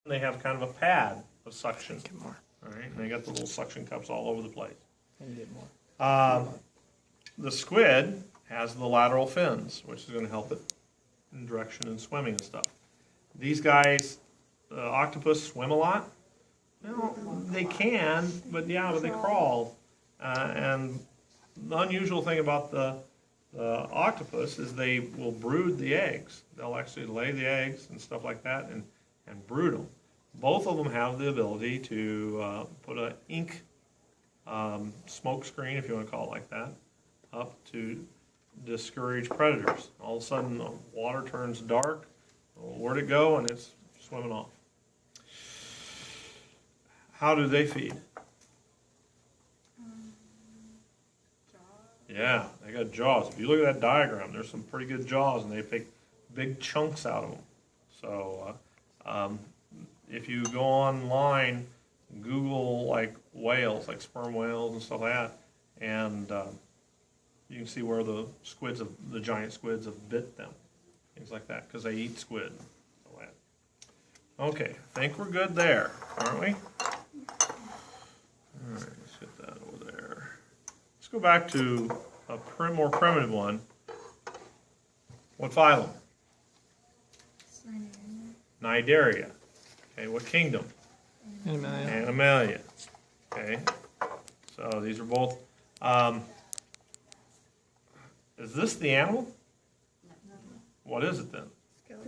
They have kind of a pad of suction. All right, and they got the little suction cups all over the place. The squid has the lateral fins, which is going to help it in direction and swimming and stuff. These guys, octopus swim a lot. Well, they can, but they crawl. And the unusual thing about the octopus is they will brood the eggs. They'll actually lay the eggs and stuff like that and brood them. Both of them have the ability to put an ink smoke screen, if you want to call it like that, up to discourage predators. All of a sudden the water turns dark. Where'd it go? And it's swimming off. How do they feed? Yeah, they got jaws. If you look at that diagram, there's some pretty good jaws, and they pick big chunks out of them. So if you go online, Google like whales, like sperm whales and stuff like that, and you can see where the giant squids have bit them, things like that, because they eat squid. Okay, I think we're good there, aren't we? All right, let's get that over there. Let's go back to a more primitive one. What phylum? Cnidaria. Okay, what kingdom? Animalia. Animalia. Okay, so these are both. Is this the animal? What is it then?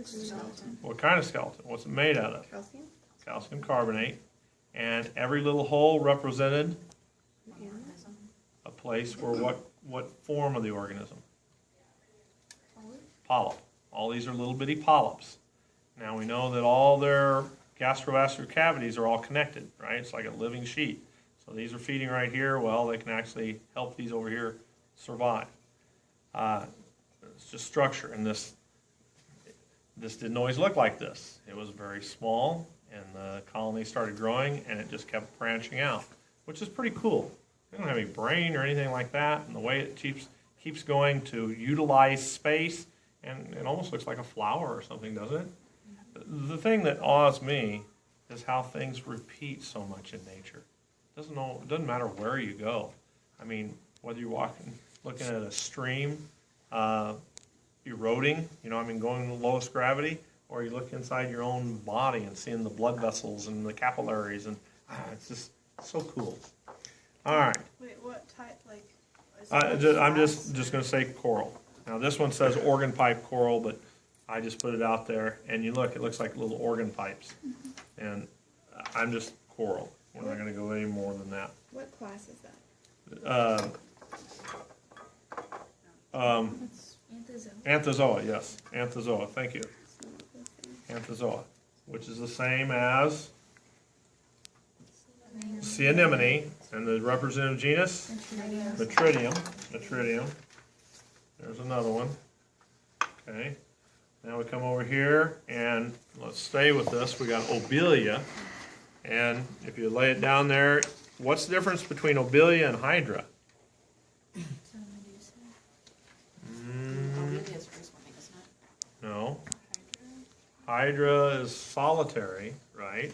Skeleton. What kind of skeleton? What's it made out of? Calcium. Calcium carbonate. And every little hole represented a place where what form of the organism? Polyp. All these are little bitty polyps. Now we know that all their gastrovascular cavities are all connected, right? It's like a living sheet. So these are feeding right here. Well, they can actually help these over here survive. It's just structure, and this didn't always look like this. It was very small, and the colony started growing, and it just kept branching out, which is pretty cool. They don't have any brain or anything like that, and the way it keeps going to utilize space, and it almost looks like a flower or something, doesn't it? The thing that awes me is how things repeat so much in nature. It doesn't matter where you go. I mean, whether you're looking at a stream eroding, going to the lowest gravity, or you look inside your own body and seeing the blood vessels and the capillaries, and it's just so cool. All right. Wait, what type? I'm just going to say coral. Now this one says organ pipe coral, but I just put it out there, and you look, it looks like little organ pipes, and I'm just coral. We're not going to go any more than that. What class is that? Anthozoa, yes. Anthozoa, thank you. Anthozoa, which is the same as sea anemone, and the representative genus? Metridium. Metridium. There's another one. Okay. Now we come over here, and let's stay with this. We got Obelia, and if you lay it down there, what's the difference between Obelia and Hydra? No. Hydra is solitary, right?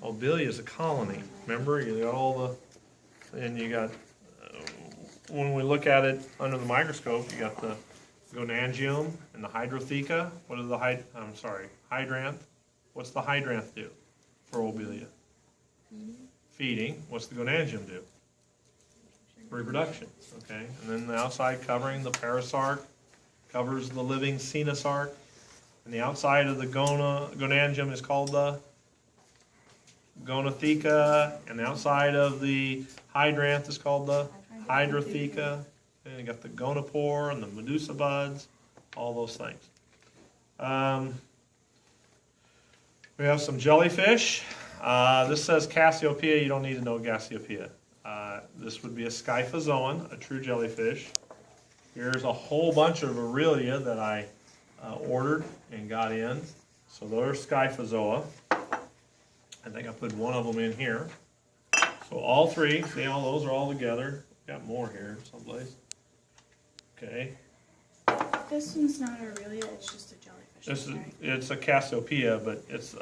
Obelia is a colony. Remember, you got all and you got, when we look at it under the microscope, you got the gonangium and the hydrotheca. What is the hydranth? What's the hydranth do for Obelia? Feeding. What's the gonangium do? Reproduction. Okay. And then the outside covering, the parasarc, covers the living cenosarc. And the outside of the gonangium is called the gonotheca. And the outside of the hydranth is called the hydrotheca. And you got the gonopore and the medusa buds, all those things. We have some jellyfish. This says Cassiopeia. You don't need to know Cassiopeia. This would be a scyphozoan, a true jellyfish. Here's a whole bunch of Aurelia that I ordered and got in. So those are Scyphozoa. I think I put one of them in here. So all three, see all those are all together. Got more here someplace. Okay. This one's not Aurelia, it's just a jellyfish. It's a Cassiopeia, but it's